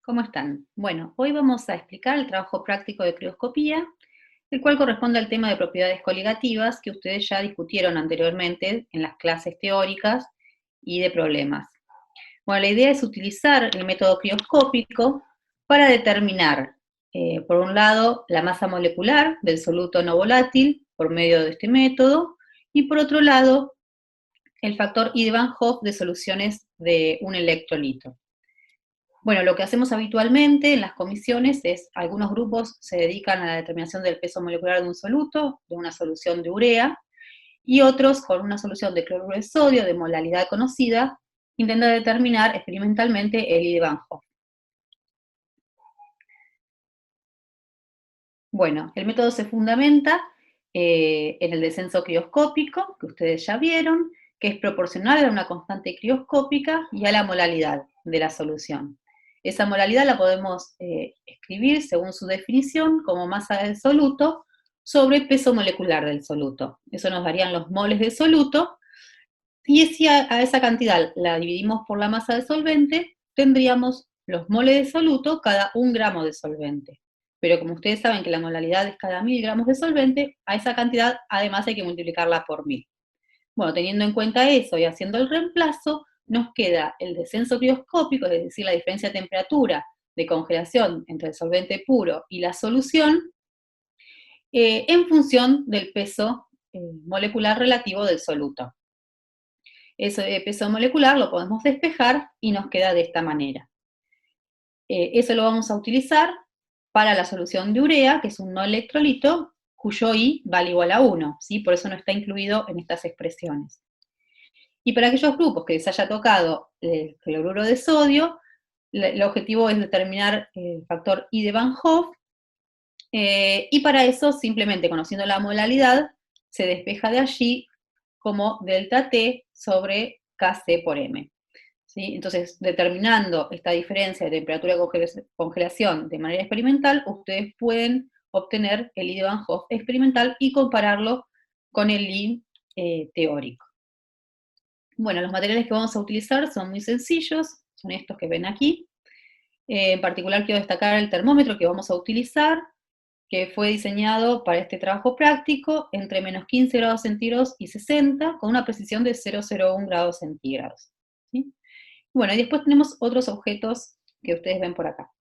¿Cómo están? Bueno, hoy vamos a explicar el trabajo práctico de crioscopía, el cual corresponde al tema de propiedades coligativas que ustedes ya discutieron anteriormente en las clases teóricas y de problemas. Bueno, la idea es utilizar el método crioscópico para determinar, por un lado, la masa molecular del soluto no volátil por medio de este método, y por otro lado, el factor I de Van Hoff de soluciones de un electrolito. Bueno, lo que hacemos habitualmente en las comisiones es, algunos grupos se dedican a la determinación del peso molecular de un soluto, de una solución de urea, y otros con una solución de cloruro de sodio de molalidad conocida, intentan determinar experimentalmente el I de Van Hoff. Bueno, el método se fundamenta en el descenso crioscópico, que ustedes ya vieron, que es proporcional a una constante crioscópica y a la molalidad de la solución. Esa molalidad la podemos escribir, según su definición, como masa del soluto sobre peso molecular del soluto. Eso nos darían los moles de soluto, y si a esa cantidad la dividimos por la masa del solvente, tendríamos los moles de soluto cada 1 gramo de solvente. Pero como ustedes saben que la molalidad es cada 1000 gramos de solvente, a esa cantidad además hay que multiplicarla por 1000. Bueno, teniendo en cuenta eso y haciendo el reemplazo, nos queda el descenso crioscópico, es decir, la diferencia de temperatura de congelación entre el solvente puro y la solución, en función del peso molecular relativo del soluto. Ese peso molecular lo podemos despejar y nos queda de esta manera. Eso lo vamos a utilizar para la solución de urea, que es un no electrolito, cuyo I vale igual a 1, ¿sí? Por eso no está incluido en estas expresiones. Y para aquellos grupos que les haya tocado el cloruro de sodio, el objetivo es determinar el factor I de Van Hoff, y para eso, simplemente conociendo la molalidad, se despeja de allí como delta T sobre Kc por M. ¿Sí? Entonces, determinando esta diferencia de temperatura de congelación de manera experimental, ustedes pueden obtener el I de Van Hoff experimental y compararlo con el I teórico. Bueno, los materiales que vamos a utilizar son muy sencillos, son estos que ven aquí. En particular quiero destacar el termómetro que vamos a utilizar, que fue diseñado para este trabajo práctico entre menos 15 grados centígrados y 60, con una precisión de 0,01 grados centígrados. ¿Sí? Bueno, y después tenemos otros objetos que ustedes ven por acá.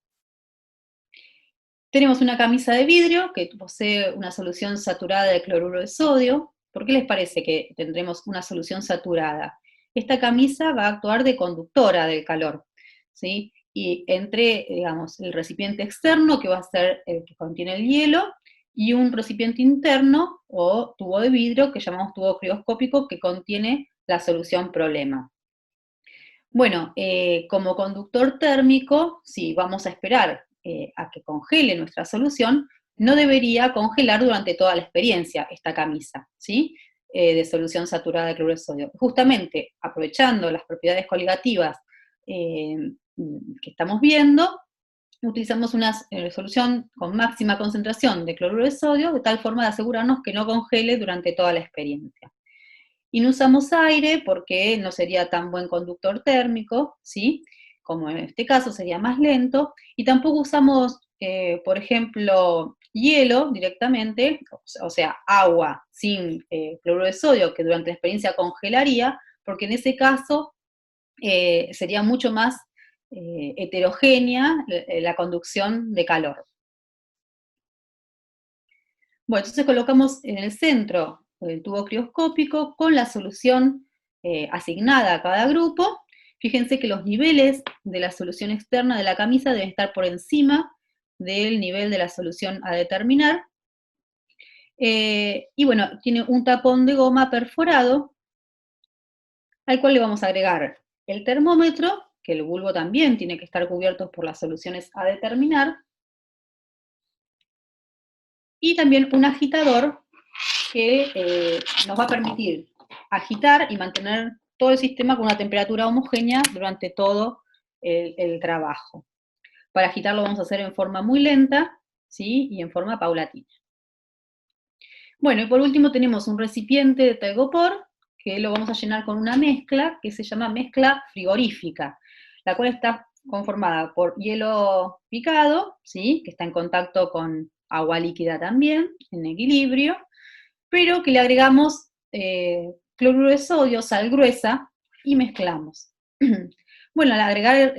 Tenemos una camisa de vidrio que posee una solución saturada de cloruro de sodio. ¿Por qué les parece que tendremos una solución saturada? Esta camisa va a actuar de conductora del calor, ¿sí? Y entre, digamos, el recipiente externo, que va a ser el que contiene el hielo, y un recipiente interno, o tubo de vidrio, que llamamos tubo crioscópico, que contiene la solución problema. Bueno, como conductor térmico, si vamos a esperar a que congele nuestra solución, no debería congelar durante toda la experiencia esta camisa, ¿sí? De solución saturada de cloruro de sodio. Justamente, aprovechando las propiedades coligativas que estamos viendo, utilizamos una solución con máxima concentración de cloruro de sodio, de tal forma de asegurarnos que no congele durante toda la experiencia. Y no usamos aire porque no sería tan buen conductor térmico, ¿sí? Como en este caso sería más lento, y tampoco usamos, por ejemplo, hielo directamente, o sea, agua sin cloruro de sodio, que durante la experiencia congelaría, porque en ese caso sería mucho más heterogénea la conducción de calor. Bueno, entonces colocamos en el centro el tubo crioscópico con la solución asignada a cada grupo. Fíjense que los niveles de la solución externa de la camisa deben estar por encima del nivel de la solución a determinar. Y bueno, tiene un tapón de goma perforado al cual le vamos a agregar el termómetro, que el bulbo también tiene que estar cubierto por las soluciones a determinar, y también un agitador que nos va a permitir agitar y mantener todo el sistema con una temperatura homogénea durante todo el trabajo. Para agitarlo vamos a hacer en forma muy lenta, ¿sí? Y en forma paulatina. Bueno, y por último tenemos un recipiente de telgopor, que lo vamos a llenar con una mezcla que se llama mezcla frigorífica, la cual está conformada por hielo picado, ¿sí? Que está en contacto con agua líquida también, en equilibrio, pero que le agregamos cloruro de sodio, sal gruesa, y mezclamos. Bueno, al agregar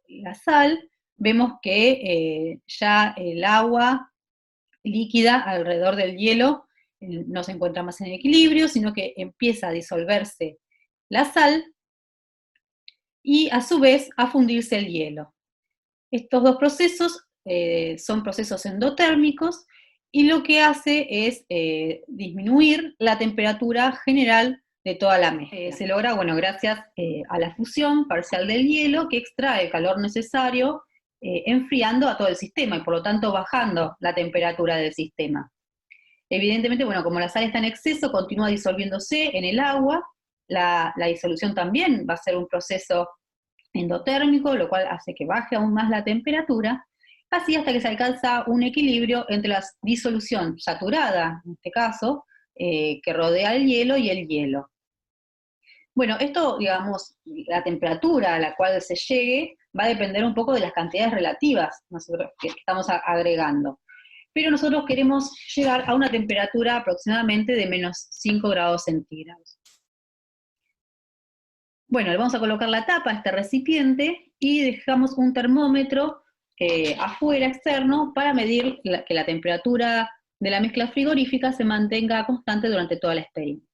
la sal, vemos que ya el agua líquida alrededor del hielo no se encuentra más en equilibrio, sino que empieza a disolverse la sal y a su vez a fundirse el hielo. Estos dos procesos son procesos endotérmicos y lo que hace es disminuir la temperatura general de toda la mezcla. Se logra, bueno, gracias a la fusión parcial del hielo que extrae el calor necesario enfriando a todo el sistema y por lo tanto bajando la temperatura del sistema. Evidentemente, bueno, como la sal está en exceso, continúa disolviéndose en el agua, la disolución también va a ser un proceso endotérmico, lo cual hace que baje aún más la temperatura, así hasta que se alcanza un equilibrio entre la disolución saturada, en este caso, que rodea el hielo y el hielo. Bueno, esto, digamos, la temperatura a la cual se llegue va a depender un poco de las cantidades relativas nosotros que estamos agregando. Pero nosotros queremos llegar a una temperatura aproximadamente de menos 5 grados centígrados. Bueno, le vamos a colocar la tapa a este recipiente y dejamos un termómetro afuera, externo, para medir que la temperatura de la mezcla frigorífica se mantenga constante durante toda la experiencia.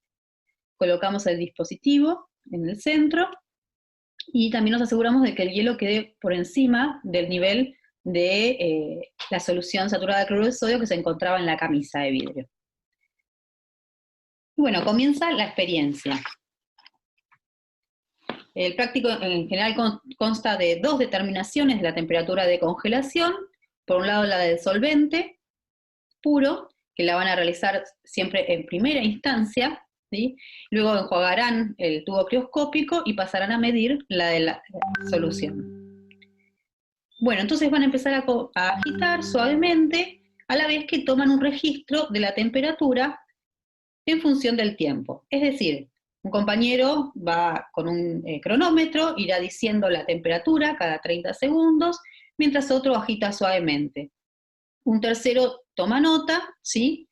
Colocamos el dispositivo en el centro y también nos aseguramos de que el hielo quede por encima del nivel de la solución saturada de cloruro de sodio que se encontraba en la camisa de vidrio. Bueno, comienza la experiencia. El práctico en general consta de dos determinaciones de la temperatura de congelación. Por un lado la del solvente puro, que la van a realizar siempre en primera instancia, ¿sí? Luego enjuagarán el tubo crioscópico y pasarán a medir la de la solución. Bueno, entonces van a empezar a agitar suavemente a la vez que toman un registro de la temperatura en función del tiempo. Es decir, un compañero va con un cronómetro, irá diciendo la temperatura cada 30 segundos, mientras otro agita suavemente. Un tercero toma nota, ¿sí?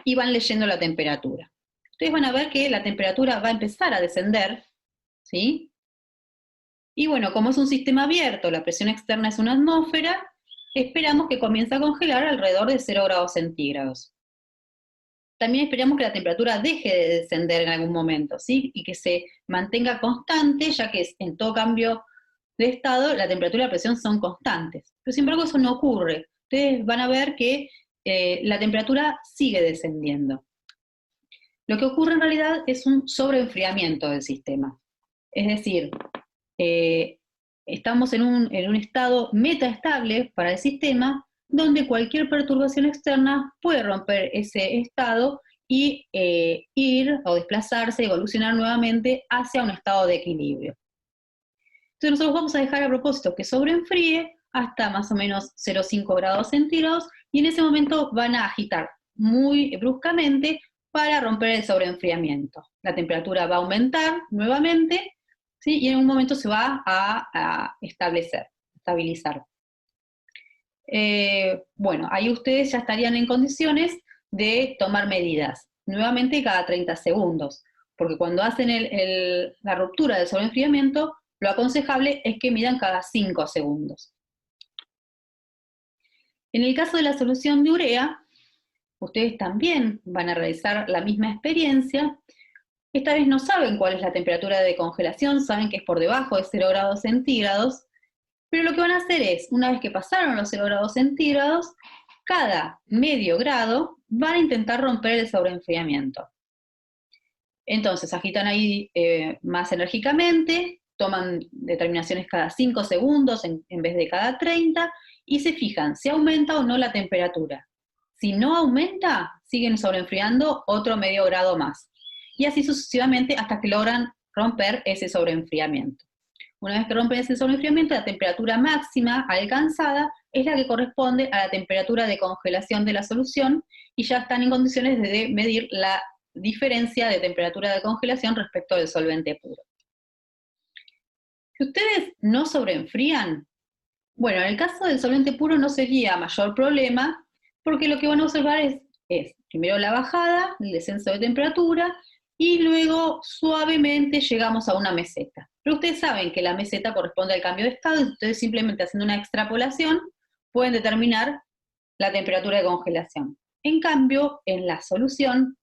Y van leyendo la temperatura. Ustedes van a ver que la temperatura va a empezar a descender, ¿sí? Y bueno, como es un sistema abierto, la presión externa es una atmósfera, esperamos que comience a congelar alrededor de 0 grados centígrados. También esperamos que la temperatura deje de descender en algún momento, ¿sí? Y que se mantenga constante, ya que en todo cambio de estado, la temperatura y la presión son constantes. Pero sin embargo eso no ocurre. Ustedes van a ver que la temperatura sigue descendiendo. Lo que ocurre en realidad es un sobreenfriamiento del sistema. Es decir, estamos en un estado metaestable para el sistema, donde cualquier perturbación externa puede romper ese estado y ir o desplazarse, evolucionar nuevamente hacia un estado de equilibrio. Entonces nosotros vamos a dejar a propósito que sobreenfríe hasta más o menos 0,5 grados centígrados y en ese momento van a agitar muy bruscamente para romper el sobreenfriamiento. La temperatura va a aumentar nuevamente, ¿sí? Y en un momento se va a estabilizar. Bueno, ahí ustedes ya estarían en condiciones de tomar medidas, nuevamente cada 30 segundos, porque cuando hacen la ruptura del sobreenfriamiento, lo aconsejable es que midan cada 5 segundos. En el caso de la solución de urea, ustedes también van a realizar la misma experiencia. Esta vez no saben cuál es la temperatura de congelación, saben que es por debajo de 0 grados centígrados, pero lo que van a hacer es, una vez que pasaron los 0 grados centígrados, cada medio grado van a intentar romper el sobreenfriamiento. Entonces agitan ahí más enérgicamente, toman determinaciones cada 5 segundos en vez de cada 30, y se fijan si aumenta o no la temperatura. Si no aumenta, siguen sobreenfriando otro medio grado más. Y así sucesivamente hasta que logran romper ese sobreenfriamiento. Una vez que rompen ese sobreenfriamiento, la temperatura máxima alcanzada es la que corresponde a la temperatura de congelación de la solución y ya están en condiciones de medir la diferencia de temperatura de congelación respecto del solvente puro. Si ustedes no sobreenfrían, bueno, en el caso del solvente puro no sería mayor problema, porque lo que van a observar es primero la bajada, el descenso de temperatura, y luego suavemente llegamos a una meseta. Pero ustedes saben que la meseta corresponde al cambio de estado, y ustedes simplemente haciendo una extrapolación pueden determinar la temperatura de congelación. En cambio, en la solución,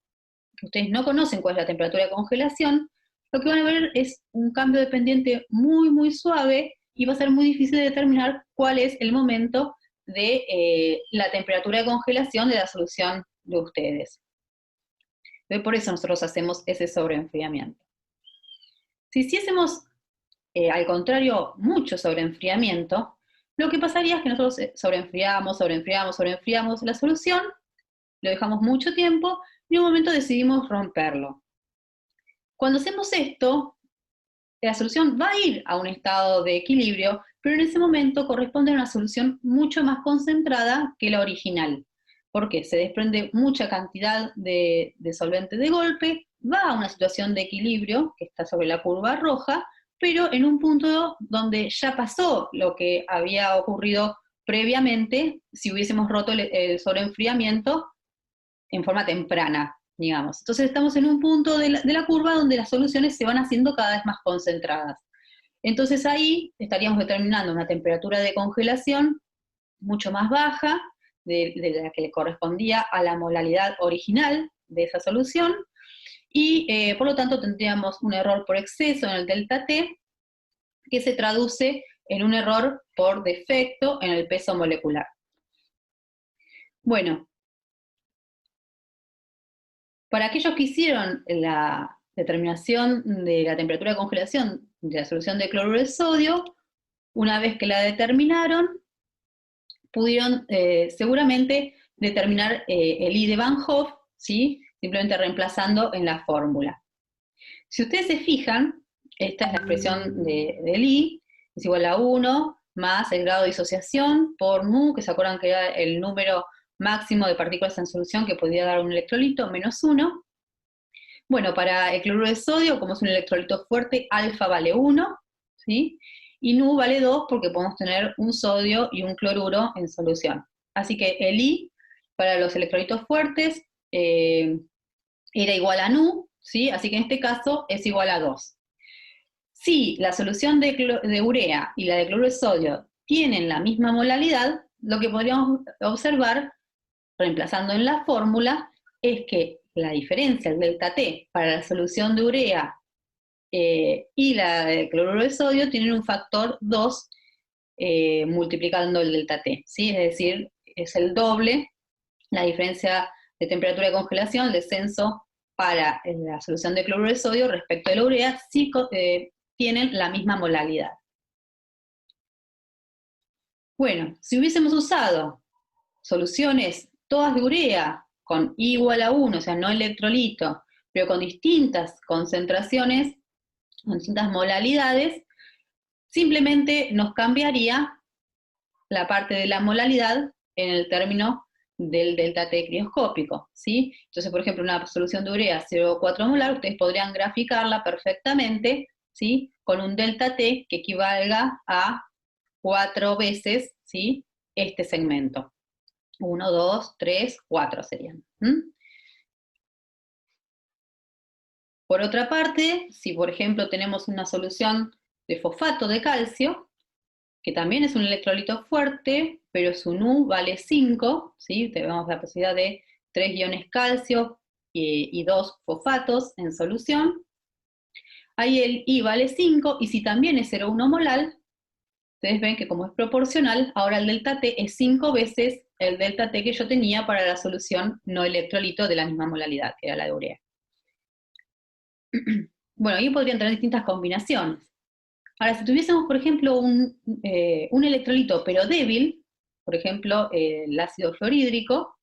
que ustedes no conocen cuál es la temperatura de congelación, lo que van a ver es un cambio de pendiente muy, muy suave, y va a ser muy difícil de determinar cuál es el momento de la temperatura de congelación de la solución de ustedes. Por eso nosotros hacemos ese sobreenfriamiento. Si hiciésemos, al contrario, mucho sobreenfriamiento, lo que pasaría es que nosotros sobreenfriamos la solución, lo dejamos mucho tiempo, y en un momento decidimos romperlo. Cuando hacemos esto, la solución va a ir a un estado de equilibrio, pero en ese momento corresponde a una solución mucho más concentrada que la original. Porque se desprende mucha cantidad de solvente de golpe, va a una situación de equilibrio, que está sobre la curva roja, pero en un punto donde ya pasó lo que había ocurrido previamente si hubiésemos roto el sobreenfriamiento en forma temprana, digamos. Entonces estamos en un punto de la curva donde las soluciones se van haciendo cada vez más concentradas. Entonces ahí estaríamos determinando una temperatura de congelación mucho más baja de la que le correspondía a la molalidad original de esa solución, y por lo tanto tendríamos un error por exceso en el delta T, que se traduce en un error por defecto en el peso molecular. Bueno, para aquellos que hicieron la determinación de la temperatura de congelación de la solución de cloruro de sodio, una vez que la determinaron, pudieron seguramente determinar el I de Van Hoff, ¿sí? Simplemente reemplazando en la fórmula. Si ustedes se fijan, esta es la expresión del I, es igual a 1 más el grado de disociación por mu, que se acuerdan que era el número máximo de partículas en solución que podía dar un electrolito, menos 1. Bueno, para el cloruro de sodio, como es un electrolito fuerte, alfa vale 1, ¿sí? Y nu vale 2 porque podemos tener un sodio y un cloruro en solución. Así que el I para los electrolitos fuertes era igual a nu, ¿sí? Así que en este caso es igual a 2. Si la solución de urea y la de cloruro de sodio tienen la misma molalidad, lo que podríamos observar, reemplazando en la fórmula, es que la diferencia, el delta T, para la solución de urea y la de cloruro de sodio tienen un factor 2 multiplicando el delta T, ¿sí? Es decir, es el doble la diferencia de temperatura de congelación, el descenso para la solución de cloruro de sodio respecto de la urea, si tienen la misma molalidad. Bueno, si hubiésemos usado soluciones todas de urea con I igual a 1, o sea, no electrolito, pero con distintas concentraciones, con distintas molalidades, simplemente nos cambiaría la parte de la molalidad en el término del delta T crioscópico, ¿sí? Entonces, por ejemplo, una solución de urea 0,4 molar, ustedes podrían graficarla perfectamente, ¿sí? Con un delta T que equivalga a 4 veces, ¿sí? Este segmento. 1, 2, 3, 4 serían. Por otra parte, si por ejemplo tenemos una solución de fosfato de calcio, que también es un electrolito fuerte, pero su Nu vale 5, ¿sí? Tenemos la posibilidad de 3 iones calcio y 2 fosfatos en solución. Ahí el I vale 5, y si también es 0,1 molar, ustedes ven que como es proporcional, ahora el delta T es 5 veces el delta T que yo tenía para la solución no electrolito de la misma molalidad, que era la de urea. Bueno, ahí podrían tener distintas combinaciones. Ahora, si tuviésemos, por ejemplo, un electrolito pero débil, por ejemplo, el ácido fluorhídrico,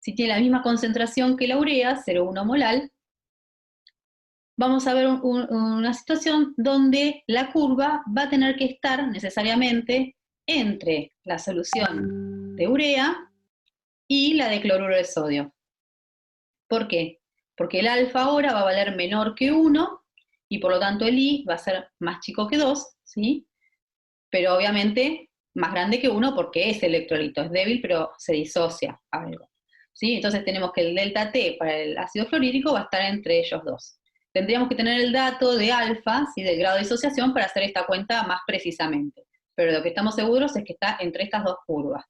si tiene la misma concentración que la urea, 0,1 molar, vamos a ver una situación donde la curva va a tener que estar necesariamente entre la solución de urea y la de cloruro de sodio. ¿Por qué? Porque el alfa ahora va a valer menor que 1, y por lo tanto el I va a ser más chico que 2, ¿sí? Pero obviamente más grande que 1 porque es electrolito, es débil, pero se disocia a algo, ¿sí? Entonces tenemos que el delta T para el ácido fluorhídrico va a estar entre ellos dos. Tendríamos que tener el dato de alfa, ¿sí? Del grado de disociación para hacer esta cuenta más precisamente. Pero lo que estamos seguros es que está entre estas dos curvas.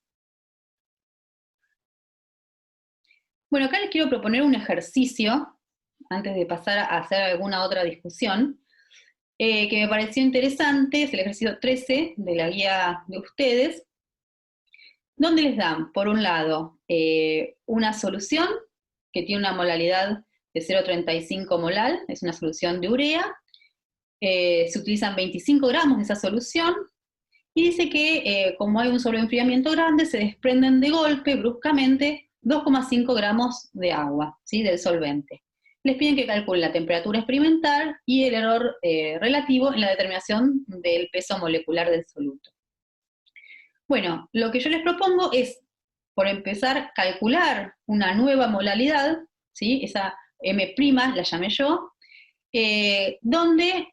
Bueno, acá les quiero proponer un ejercicio, antes de pasar a hacer alguna otra discusión, que me pareció interesante, es el ejercicio 13 de la guía de ustedes, donde les dan, por un lado, una solución que tiene una molaridad de 0,35 molal, es una solución de urea, se utilizan 25 gramos de esa solución, y dice que como hay un sobreenfriamiento grande, se desprenden de golpe, bruscamente, 2,5 gramos de agua, ¿sí? Del solvente. Les piden que calculen la temperatura experimental y el error relativo en la determinación del peso molecular del soluto. Bueno, lo que yo les propongo es, por empezar, calcular una nueva molalidad, ¿sí? Esa M' la llamé yo, donde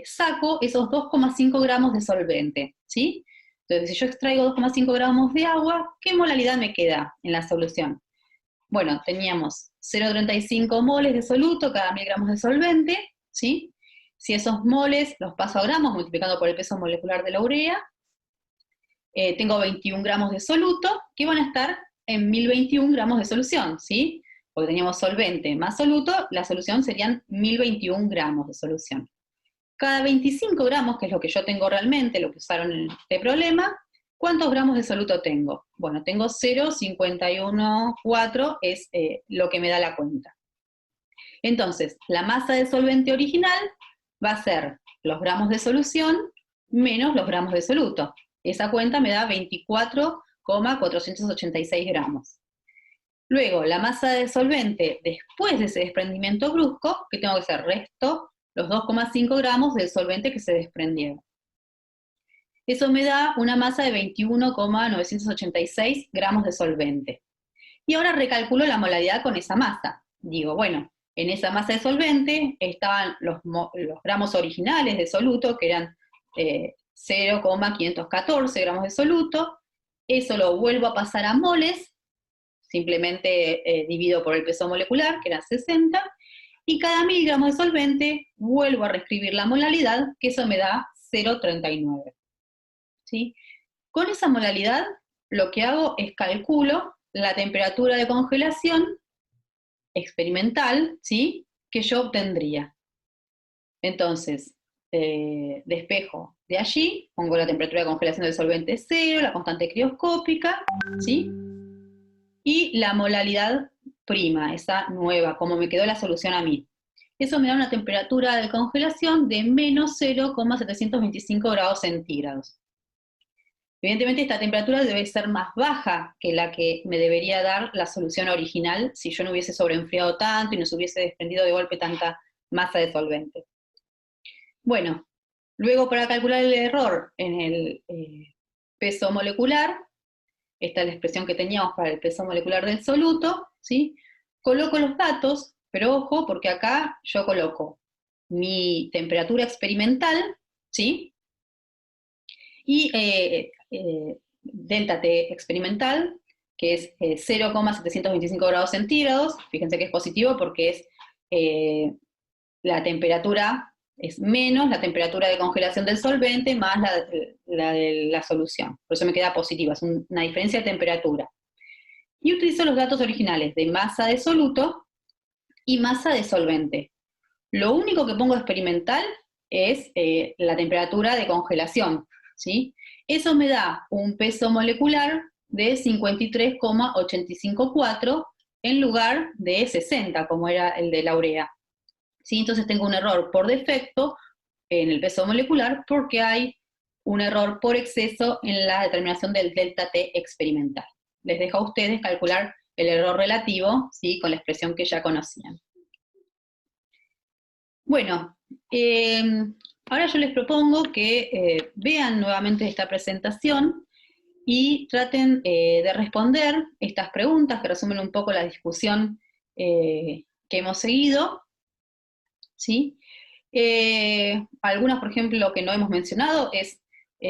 saco esos 2,5 gramos de solvente, ¿sí? Entonces, si yo extraigo 2,5 gramos de agua, ¿qué molalidad me queda en la solución? Bueno, teníamos 0,35 moles de soluto cada 1000 gramos de solvente, ¿sí? Si esos moles los paso a gramos, multiplicando por el peso molecular de la urea, tengo 21 gramos de soluto, que van a estar en 1021 gramos de solución, ¿sí? Porque teníamos solvente más soluto, la solución serían 1021 gramos de solución. Cada 25 gramos, que es lo que yo tengo realmente, lo que usaron en este problema, ¿cuántos gramos de soluto tengo? Bueno, tengo 0,514, es lo que me da la cuenta. Entonces, la masa de solvente original va a ser los gramos de solución menos los gramos de soluto. Esa cuenta me da 24,486 gramos. Luego, la masa de solvente después de ese desprendimiento brusco, que tengo que hacer resto los 2,5 gramos del solvente que se desprendieron. Eso me da una masa de 21,986 gramos de solvente. Y ahora recalculo la molaridad con esa masa. Digo, bueno, en esa masa de solvente estaban los gramos originales de soluto, que eran 0,514 gramos de soluto. Eso lo vuelvo a pasar a moles, simplemente divido por el peso molecular, que era 60, y cada 1000 gramos de solvente vuelvo a reescribir la molalidad, que eso me da 0,39. ¿Sí? Con esa molalidad, lo que hago es calculo la temperatura de congelación experimental, ¿sí? Que yo obtendría. Entonces, despejo de allí, pongo la temperatura de congelación del solvente 0, la constante crioscópica, ¿sí? Y la molalidad prima, esa nueva, como me quedó la solución a mí. Eso me da una temperatura de congelación de menos 0,725 grados centígrados. Evidentemente esta temperatura debe ser más baja que la que me debería dar la solución original si yo no hubiese sobreenfriado tanto y no se hubiese desprendido de golpe tanta masa de solvente. Bueno, luego para calcular el error en el peso molecular, esta es la expresión que teníamos para el peso molecular del soluto, ¿sí? Coloco los datos, pero ojo, porque acá yo coloco mi temperatura experimental, ¿sí? Y delta T experimental, que es 0,725 grados centígrados. Fíjense que es positivo porque es la temperatura es menos la temperatura de congelación del solvente más la de la solución. Por eso me queda positiva, es una diferencia de temperatura. Y utilizo los datos originales de masa de soluto y masa de solvente. Lo único que pongo experimental es la temperatura de congelación, ¿sí? Eso me da un peso molecular de 53,854 en lugar de 60, como era el de la urea. ¿Sí? Entonces tengo un error por defecto en el peso molecular porque hay un error por exceso en la determinación del delta T experimental. Les dejo a ustedes calcular el error relativo, ¿sí? Con la expresión que ya conocían. Bueno, ahora yo les propongo que vean nuevamente esta presentación y traten de responder estas preguntas que resumen un poco la discusión que hemos seguido, ¿sí? Algunas, por ejemplo, lo que no hemos mencionado es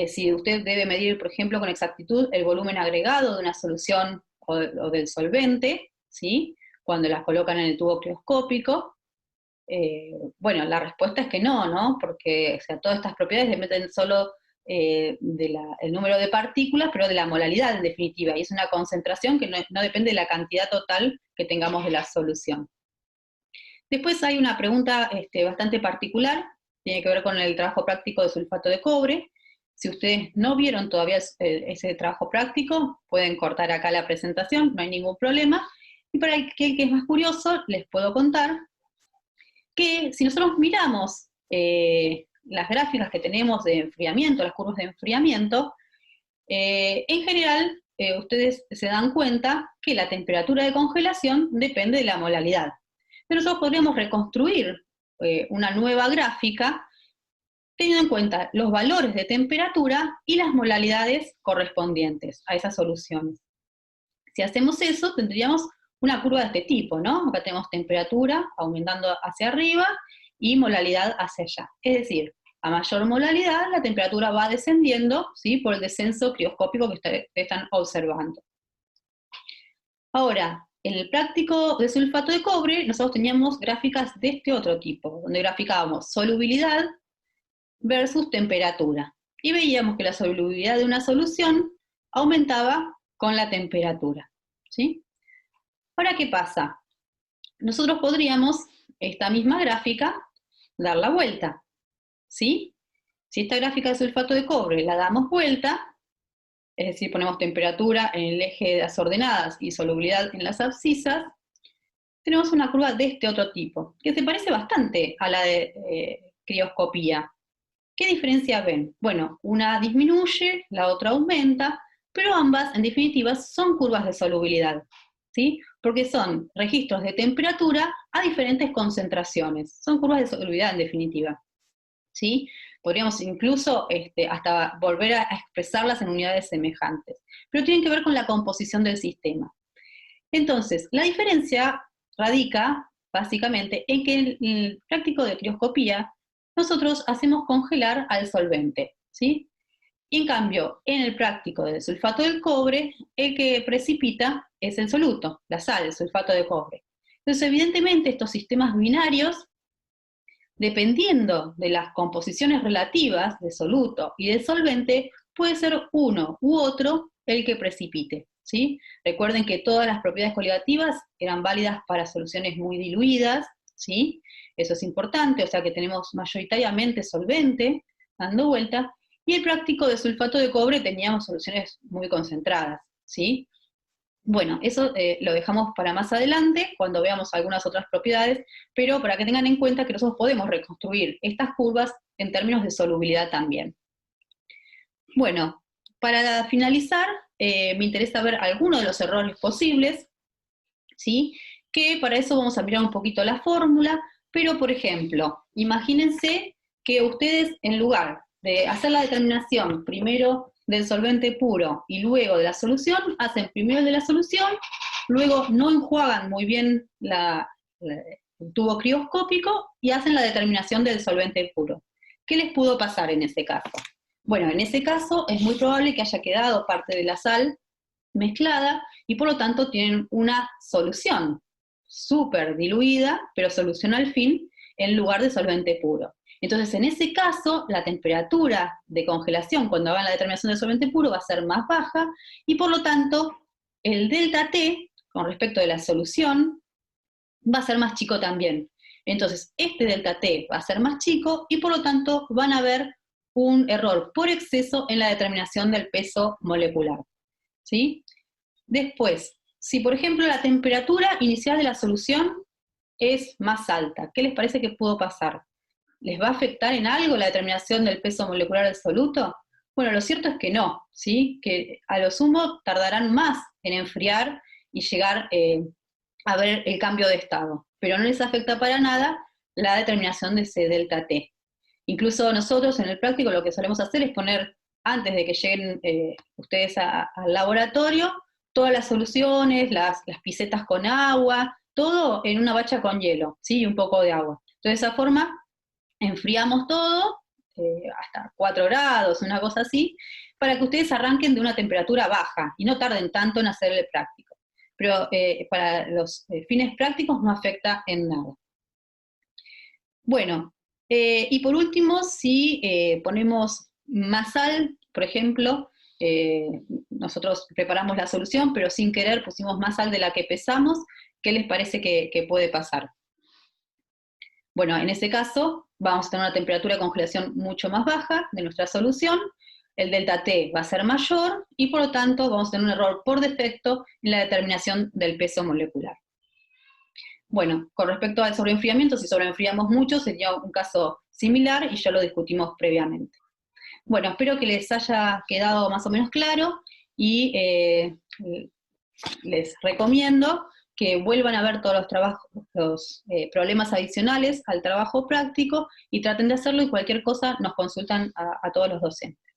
si usted debe medir, por ejemplo, con exactitud el volumen agregado de una solución o del solvente, ¿sí? Cuando las colocan en el tubo crioscópico. Bueno, la respuesta es que no, ¿no? Porque o sea, todas estas propiedades dependen solo del número de partículas, pero de la molaridad en definitiva, y es una concentración que no depende de la cantidad total que tengamos de la solución. Después hay una pregunta bastante particular, tiene que ver con el trabajo práctico de sulfato de cobre. Si ustedes no vieron todavía ese trabajo práctico, pueden cortar acá la presentación, no hay ningún problema. Y para aquel que es más curioso, les puedo contar que si nosotros miramos las gráficas que tenemos de enfriamiento, las curvas de enfriamiento, en general ustedes se dan cuenta que la temperatura de congelación depende de la molaridad. Pero nosotros podríamos reconstruir una nueva gráfica teniendo en cuenta los valores de temperatura y las molaridades correspondientes a esas soluciones. Si hacemos eso, tendríamos una curva de este tipo, ¿no? Acá tenemos temperatura aumentando hacia arriba y molaridad hacia allá. Es decir, a mayor molaridad, la temperatura va descendiendo, ¿sí? Por el descenso crioscópico que están observando. Ahora, en el práctico de sulfato de cobre, nosotros teníamos gráficas de este otro tipo, donde graficábamos solubilidad versus temperatura. Y veíamos que la solubilidad de una solución aumentaba con la temperatura, ¿sí? Ahora, ¿qué pasa? Nosotros podríamos, esta misma gráfica, dar la vuelta, ¿sí? Si esta gráfica de sulfato de cobre la damos vuelta, es decir, ponemos temperatura en el eje de las ordenadas y solubilidad en las abscisas, tenemos una curva de este otro tipo, que se parece bastante a la de crioscopía. ¿Qué diferencia ven? Bueno, una disminuye, la otra aumenta, pero ambas, en definitiva, son curvas de solubilidad, ¿sí? Porque son registros de temperatura a diferentes concentraciones. Son curvas de solubilidad, en definitiva, ¿sí? Podríamos incluso hasta volver a expresarlas en unidades semejantes, pero tienen que ver con la composición del sistema. Entonces, la diferencia radica, básicamente, en que en el práctico de crioscopía nosotros hacemos congelar al solvente, ¿sí? Y en cambio, en el práctico del sulfato del cobre, el que precipita es el soluto, la sal, el sulfato de cobre. Entonces, evidentemente, estos sistemas binarios, dependiendo de las composiciones relativas de soluto y de solvente, puede ser uno u otro el que precipite, ¿sí? Recuerden que todas las propiedades coligativas eran válidas para soluciones muy diluidas, ¿sí? Eso es importante, o sea que tenemos mayoritariamente solvente dando vuelta, y el práctico de sulfato de cobre teníamos soluciones muy concentradas, ¿sí? Bueno, eso lo dejamos para más adelante, cuando veamos algunas otras propiedades, pero para que tengan en cuenta que nosotros podemos reconstruir estas curvas en términos de solubilidad también. Bueno, para finalizar, me interesa ver algunos de los errores posibles, ¿sí? Que para eso vamos a mirar un poquito la fórmula, pero por ejemplo, imagínense que ustedes en lugar de hacer la determinación primero del solvente puro y luego de la solución, hacen primero el de la solución, luego no enjuagan muy bien el tubo crioscópico y hacen la determinación del solvente puro. ¿Qué les pudo pasar en ese caso? Bueno, en ese caso es muy probable que haya quedado parte de la sal mezclada y por lo tanto tienen una solución súper diluida, pero solución al fin, en lugar de solvente puro. Entonces, en ese caso, la temperatura de congelación cuando hagan la determinación del solvente puro va a ser más baja y por lo tanto el delta T, con respecto de la solución, va a ser más chico también. Entonces, este delta T va a ser más chico y por lo tanto van a ver un error por exceso en la determinación del peso molecular, ¿sí? Después, si por ejemplo la temperatura inicial de la solución es más alta, ¿qué les parece que pudo pasar? ¿Les va a afectar en algo la determinación del peso molecular del soluto? Bueno, lo cierto es que no, ¿sí? Que a lo sumo tardarán más en enfriar y llegar a ver el cambio de estado, pero no les afecta para nada la determinación de ese delta T. Incluso nosotros en el práctico lo que solemos hacer es poner, antes de que lleguen ustedes al laboratorio, todas las soluciones, las pisetas con agua, todo en una bacha con hielo, ¿sí? Y un poco de agua. Entonces, de esa forma enfriamos todo, hasta 4 grados, una cosa así, para que ustedes arranquen de una temperatura baja y no tarden tanto en hacer el práctico. Pero para los fines prácticos no afecta en nada. Bueno, y por último, si ponemos más sal, por ejemplo, nosotros preparamos la solución, pero sin querer pusimos más sal de la que pesamos, ¿qué les parece que puede pasar? Bueno, en ese caso vamos a tener una temperatura de congelación mucho más baja de nuestra solución, el delta T va a ser mayor y por lo tanto vamos a tener un error por defecto en la determinación del peso molecular. Bueno, con respecto al sobreenfriamiento, si sobreenfriamos mucho sería un caso similar y ya lo discutimos previamente. Bueno, espero que les haya quedado más o menos claro y les recomiendo que vuelvan a ver todos los problemas adicionales al trabajo práctico y traten de hacerlo y cualquier cosa nos consultan a todos los docentes.